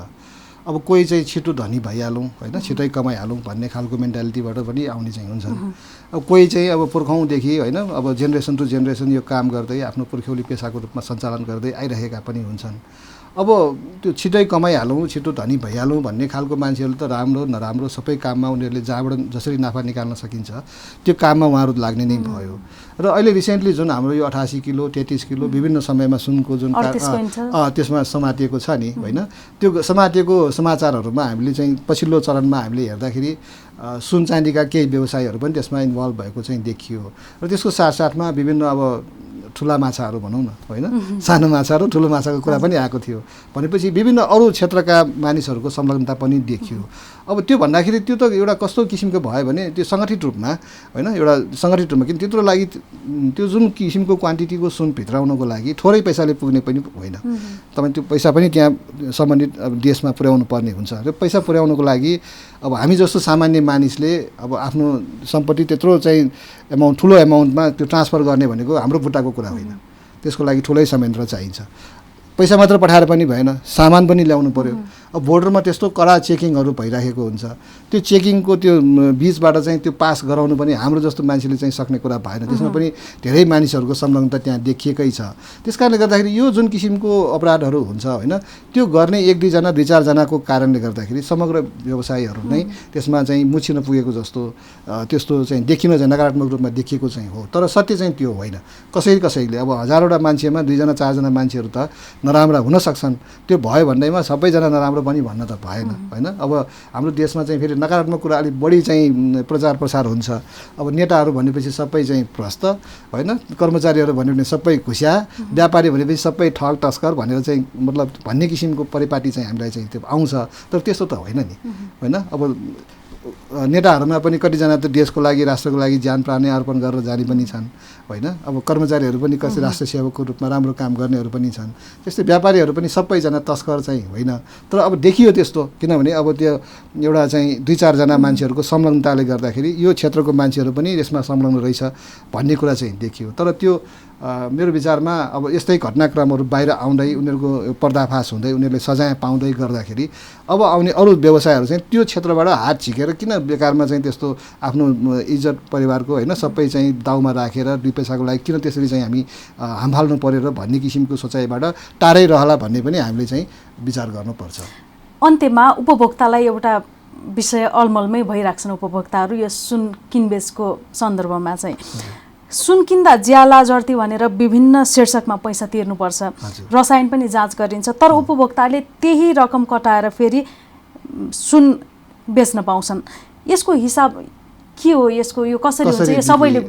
अब कोही चाहिँ छिटो धनी भइहालौँ होइन, छिटै कमाइहालौँ भन्ने खालको मेन्टालिटीबाट पनि आउने चाहिँ हुन्छन्। अब कोही चाहिँ अब पुर्खौँदेखि होइन अब जेनेरेसन टु जेनेरेसन यो काम गर्दै आफ्नो पुर्ख्यौली पेसाको रूपमा सञ्चालन गर्दै आइरहेका पनि हुन्छन्। अब त्यो छिटै कमाइहालौँ, छिटो धनी भइहालौँ भन्ने खालको मान्छेहरू त राम्रो नराम्रो सबै काममा उनीहरूले जहाँबाट जसरी नाफा निकाल्न सकिन्छ त्यो काममा उहाँहरू लाग्ने नै भयो। र अहिले रिसेन्टली जुन हाम्रो यो 88 किलो 33 किलो विभिन्न समयमा सुनको जुन त्यसमा समातिएको छ नि होइन, त्यो समातिएको समाचारहरूमा हामीले चाहिँ पछिल्लो चरणमा हामीले हेर्दाखेरि सुन चाँदीका केही व्यवसायीहरू पनि त्यसमा इन्भल्भ भएको चाहिँ देखियो। र त्यसको साथसाथमा विभिन्न अब ठुला माछाहरू भनौँ न होइन, सानो माछा र ठुलो माछाको कुरा पनि आएको थियो। भनेपछि विभिन्न अरू क्षेत्रका मानिसहरूको संलग्नता पनि देखियो। अब त्यो भन्दाखेरि त्यो त एउटा कस्तो किसिमको भयो भने त्यो सङ्गठित रूपमा होइन, एउटा सङ्गठित रूपमा किन त्यत्रो लागि त्यो जुन किसिमको क्वान्टिटीको सुन भित्राउनको लागि थोरै पैसाले पुग्ने पनि होइन। तपाईँ त्यो पैसा पनि त्यहाँ सम्बन्धित अब देशमा पुर्याउनु पर्ने हुन्छ। र पैसा पुर्याउनुको लागि अब हामी जस्तो सामान्य मानिसले अब आफ्नो सम्पत्ति त्यत्रो चाहिँ एमाउन्ट ठुलो एमाउन्टमा त्यो ट्रान्सफर गर्ने भनेको हाम्रो बुट्टाको कुरा होइन। त्यसको लागि ठुलै संयन्त्र चाहिन्छ। पैसा मात्र पठाएर पनि भएन, सामान पनि ल्याउनु पर्यो। अब बोर्डरमा त्यस्तो कडा चेकिङहरू भइराखेको हुन्छ। त्यो चेकिङको त्यो बिचबाट चाहिँ त्यो पास गराउनु पनि हाम्रो जस्तो मान्छेले चाहिँ सक्ने कुरा भएन। त्यसमा पनि धेरै मानिसहरूको संलग्नता त्यहाँ देखिएकै छ। त्यस कारणले गर्दाखेरि यो जुन किसिमको अपराधहरू हुन्छ होइन, त्यो गर्ने 1-2 जना 2-4 जनाको कारणले गर्दाखेरि समग्र व्यवसायीहरू नै त्यसमा चाहिँ मुछिन पुगेको जस्तो त्यस्तो चाहिँ देखिन चाहिँ नकारात्मक रूपमा देखिएको चाहिँ हो। तर सत्य चाहिँ त्यो होइन। कसैले अब 1000वटा मान्छेमा 2-जना 4जना मान्छेहरू त नराम्रा हुन सक्छन्। त्यो भयो भन्दैमा सबैजना नराम्रो पनि भन्न त भएन होइन। अब हाम्रो देशमा चाहिँ फेरि नकारात्मक कुरा अलिक बढी चाहिँ प्रचार प्रसार हुन्छ। अब नेताहरू भनेपछि सबै चाहिँ भ्रष्ट होइन, कर्मचारीहरू भन्यो भने सबै घुस्या, व्यापारी भनेपछि सबै ठग तस्कर भनेर चाहिँ मतलब भन्ने किसिमको परिपाटी चाहिँ हामीलाई चाहिँ त्यो आउँछ। तर त्यस्तो त होइन नि होइन। अब नेताहरूमा पनि कतिजना त देशको लागि राष्ट्रको लागि ज्यान प्राण अर्पण गरेर जाने पनि छन् होइन। अब कर्मचारीहरू पनि कसै राष्ट्र सेवकको रूपमा राम्रो काम गर्नेहरू पनि छन्। त्यस्तै व्यापारीहरू पनि सबैजना तस्कर चाहिँ होइन। तर अब देखियो त्यस्तो, किनभने अब त्यो एउटा चाहिँ 2-4 जना मान्छेहरूको संलग्नताले गर्दाखेरि यो क्षेत्रको मान्छेहरू पनि यसमा संलग्न रहेछ भन्ने कुरा चाहिँ देखियो। तर त्यो मेरो विचारमा अब यस्तै घटनाक्रमहरू बाहिर आउँदै उनीहरूको पर्दाफास हुँदै उनीहरूले सजाय पाउँदै गर्दाखेरि अब आउने अरू व्यवसायहरू चाहिँ त्यो क्षेत्रबाट हात झिकेर किन बेकारमा चाहिँ त्यस्तो आफ्नो इज्जत परिवारको होइन सबै चाहिँ दाउमा राखेर 2 पैसाको लागि किन त्यसरी चाहिँ हामी हाम्फाल्नु पर्यो र भन्ने किसिमको सोचाइबाट टाढै रहला भन्ने पनि हामीले चाहिँ विचार गर्नुपर्छ।
अन्त्यमा उपभोक्तालाई एउटा विषय अलमलमै भइराख्छन् उपभोक्ताहरू यो सुन किनबेचको सन्दर्भमा चाहिँ। सुन किन्दा ज्याला जर्ती भनेर विभिन्न शीर्षकमा पैसा तिर्नुपर्छ, रसायन पनि जाँच गरिन्छ। तर उपभोक्ताले त्यही रकम कटाएर फेरि सुन बेच्न पाउँछन्। यसको हिसाब के हो? यसको यो कसरी हुन्छ? यो सबैले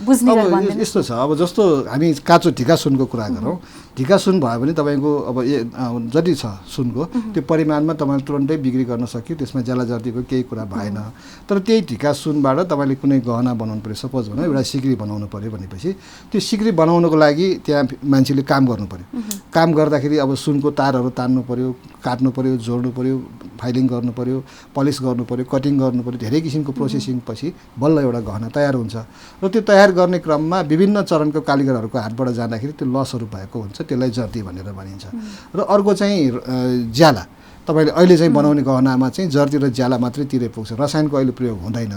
बुझ्ने गरी भन्दैन।
यस्तो छ, अब जस्तो हामी काँचो ढिका सुनको कुरा गरौँ, ढिका सुन भयो भने तपाईँको अब जति छ सुनको त्यो परिमाणमा तपाईँले तुरन्तै बिक्री गर्न सक्यो, त्यसमा ज्याला जर्तीको केही कुरा भएन। तर त्यही ढिका सुनबाट तपाईँले कुनै गहना बनाउनु पऱ्यो, सपोज भनौँ एउटा सिक्री बनाउनु पऱ्यो भनेपछि त्यो सिक्री बनाउनुको लागि त्यहाँ मान्छेले काम गर्नु पऱ्यो। काम गर्दाखेरि अब सुनको तारहरू तान्नु पऱ्यो, काट्नु पऱ्यो, जोड्नु पऱ्यो, फाइलिङ गर्नु पऱ्यो, पलिस गर्नु पऱ्यो, कटिङ गर्नु पऱ्यो, धेरै किसिमको प्रोसेसिङ पछि बल्ल एउटा गहना तयार हुन्छ। र त्यो तयार गर्ने क्रममा विभिन्न चरणको कारिगरहरूको हातबाट जाँदाखेरि त्यो लसहरू भएको हुन्छ, त्यसलाई जर्ती भनेर भनिन्छ। र अर्को चाहिँ ज्याला, तपाईँले अहिले चाहिँ बनाउने गहनामा चाहिँ जर्ती र ज्याला मात्रै तिरे पुग्छ, रसायनको अहिले प्रयोग हुँदैन।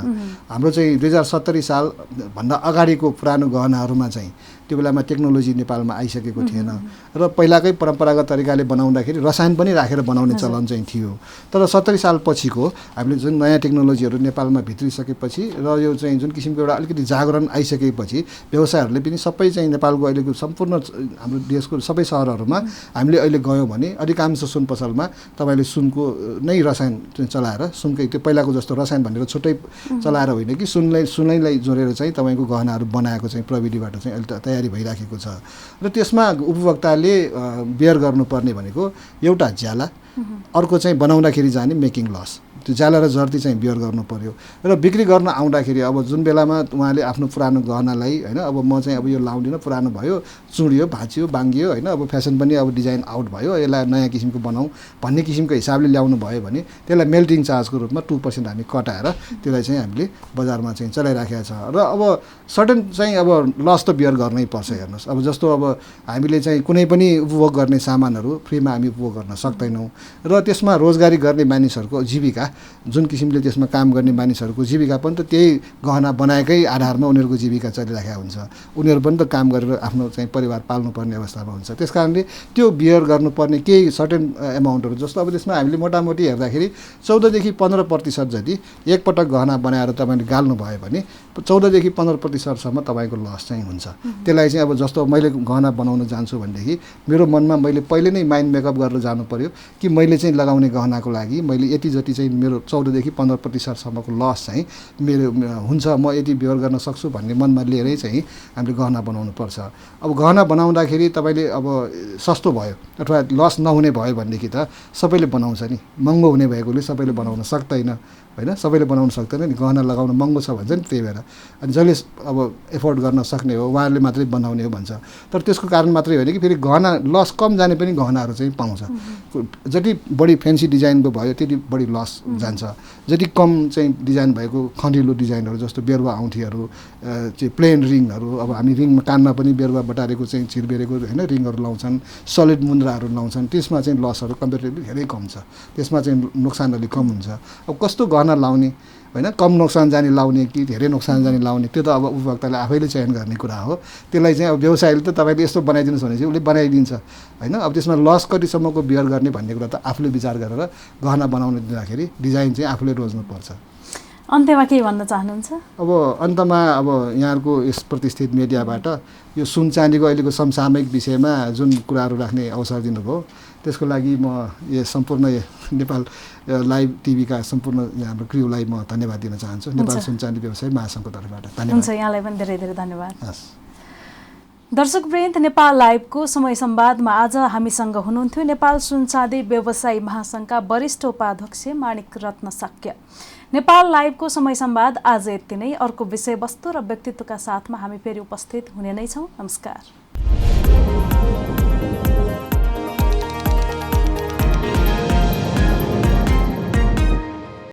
हाम्रो चाहिँ 2070 सालभन्दा अगाडिको पुरानो गहनाहरूमा चाहिँ त्यो बेलामा टेक्नोलोजी नेपालमा आइसकेको थिएन र पहिलाकै परम्परागत तरिकाले बनाउँदाखेरि रसायन पनि राखेर बनाउने चलन चाहिँ थियो। तर 70 साल पछिको हामीले जुन नयाँ टेक्नोलोजीहरू नेपालमा भित्रिसकेपछि र यो चाहिँ जुन किसिमको एउटा अलिकति जागरण आइसकेपछि व्यवसायहरूले पनि सबै चाहिँ नेपालको अहिलेको सम्पूर्ण हाम्रो देशको सबै सहरहरूमा हामीले अहिले गयौँ भने अधिकांश सुन पसलमा तपाईँले सुनको नै रसायन चलाएर, सुनकै त्यो पहिलाको जस्तो रसायन भनेर छुट्टै चलाएर होइन कि सुनैलाई जोडेर चाहिँ तपाईँको गहनाहरू बनाएको चाहिँ प्रविधिबाट चाहिँ अहिले तयारी भइराखेको छ। र त्यसमा उपभोक्ताले बेयर गर्नुपर्ने भनेको एउटा ज्याला, अर्को चाहिँ बनाउँदाखेरि जाने मेकिङ लस, त्यो ज्याला र जर्ती चाहिँ बेयर गर्नु पर्यो। र बिक्री गर्न आउँदाखेरि अब जुन बेलामा उहाँले आफ्नो पुरानो गहनालाई होइन अब म चाहिँ अब यो लाउँदिनँ, पुरानो भयो, चुडियो, भाँचियो, बाङ्गियो, होइन अब फेसन पनि अब डिजाइन आउट भयो, यसलाई नयाँ किसिमको बनाऊँ भन्ने किसिमको हिसाबले ल्याउनु भयो भने त्यसलाई मेल्टिङ चार्जको रूपमा 2% हामी कटाएर त्यसलाई चाहिँ हामीले बजारमा चाहिँ चलाइराखेको छ। र अब सर्टेन चाहिँ अब लस त बेयर गर्नै पर्छ। हेर्नुहोस्, अब जस्तो अब हामीले चाहिँ कुनै पनि उपभोग गर्ने सामानहरू फ्रीमा हामी उपभोग गर्न सक्दैनौँ र त्यसमा रोजगारी गर्ने मानिसहरूको जीविका, जुन किसिमले त्यसमा काम गर्ने मानिसहरूको जीविका पनि त त्यही गहना बनाएकै आधारमा उनीहरूको जीविका चलिरहेको हुन्छ। उनीहरू पनि त काम गरेर आफ्नो चाहिँ परिवार पाल्नुपर्ने अवस्थामा हुन्छ। त्यस कारणले त्यो बियर गर्नुपर्ने केही सर्टेन एमाउन्टहरू, जस्तो अब त्यसमा हामीले मोटामोटी हेर्दाखेरि 14 देखि 15% जति एकपटक गहना बनाएर तपाईँले गाल्नु भयो भने 14 देखि 15% तपाईँको लस चाहिँ हुन्छ। त्यसलाई चाहिँ अब जस्तो मैले गहना बनाउन जान्छु भनेदेखि मेरो मनमा मैले पहिले नै माइन्ड मेकअप गरेर जानु पर्यो कि मैले चाहिँ लगाउने गहनाको लागि मैले यति जति चाहिँ मेरो 14 देखि 15% लस चाहिँ मेरो हुन्छ, म यति बेयर गर्न सक्छु भन्ने मनमा लिएरै चाहिँ हामीले गहना बनाउनु पर्छ। अब गहना बनाउँदाखेरि तपाईँले अब सस्तो भयो अथवा लस नहुने भयो भनेदेखि त सबैले बनाउँछ नि, महँगो हुने भएकोले सबैले बनाउन सक्दैन, होइन सबैले बनाउन सक्दैन नि, गहना लगाउन महँगो छ भन्छ नि, त्यही भएर अनि जसले अब एफोर्ड गर्न सक्ने हो उहाँहरूले मात्रै बनाउने हो भन्छ। तर त्यसको कारण मात्रै होइन कि फेरि गहना लस कम जाने पनि गहनाहरू चाहिँ पाउँछ। जति बढी फेन्सी डिजाइनको भयो त्यति बढी लस जान्छ, जति कम चाहिँ डिजाइन भएको खँडिलो डिजाइनहरू जस्तो बेरुवा औँठीहरू चाहिँ प्लेन रिङहरू, अब हामी रिङमा कानमा पनि बेरुवा बटारेको चाहिँ चिरबेरेको होइन रिङहरू लाउँछन्, सलिड मुन्द्राहरू लाउँछन्, त्यसमा चाहिँ लसहरू कम्पेरिटिभली धेरै कम छ, त्यसमा चाहिँ नोक्सान अलिक कम हुन्छ। अब कस्तो गहना लाउने होइन, कम नोक्सान जाने लाउने कि धेरै नोक्सान जाने लाउने, त्यो त अब उपभोक्ताले आफैले चयन गर्ने कुरा हो। त्यसलाई चाहिँ अब व्यवसायले त तपाईँले यस्तो बनाइदिनुहोस् भने चाहिँ उसले बनाइदिन्छ होइन। अब त्यसमा लस कतिसम्मको बियर गर्ने भन्ने कुरा त आफूले विचार गरेर गहना बनाउन दिँदाखेरि डिजाइन चाहिँ आफूले रोज्नुपर्छ।
अन्त्यमा के भन्न चाहनुहुन्छ? अब
अन्तमा अब यहाँहरूको यस प्रतिष्ठित मिडियाबाट यो सुन चाँदीको अहिलेको समसामयिक विषयमा जुन कुराहरू राख्ने अवसर दिनुभयो त्यसको लागि म यो सम्पूर्ण नेपाल लाइभ टिभीका सम्पूर्ण हाम्रो क्र्यूलाई म धन्यवाद दिन चाहन्छु। नेपाल सुन चाँदी व्यवसाय महासङ्घको तर्फबाट धन्यवाद।
हुन्छ, यहाँलाई पनि धेरै धेरै धन्यवाद। दर्शकवृन्द, नेपाल लाइभको समय संवादमा आज हामीसँग हुनुहुन्थ्यो नेपाल सुन चाँदी व्यवसायी महासङ्घका वरिष्ठ उपाध्यक्ष माणिक रत्न शाक्य। नेपाल लाइभको समय संवाद आज यति नै। अर्को विषयवस्तु र व्यक्तित्वका साथमा हामी फेरि उपस्थित हुने नै छौँ। नमस्कार।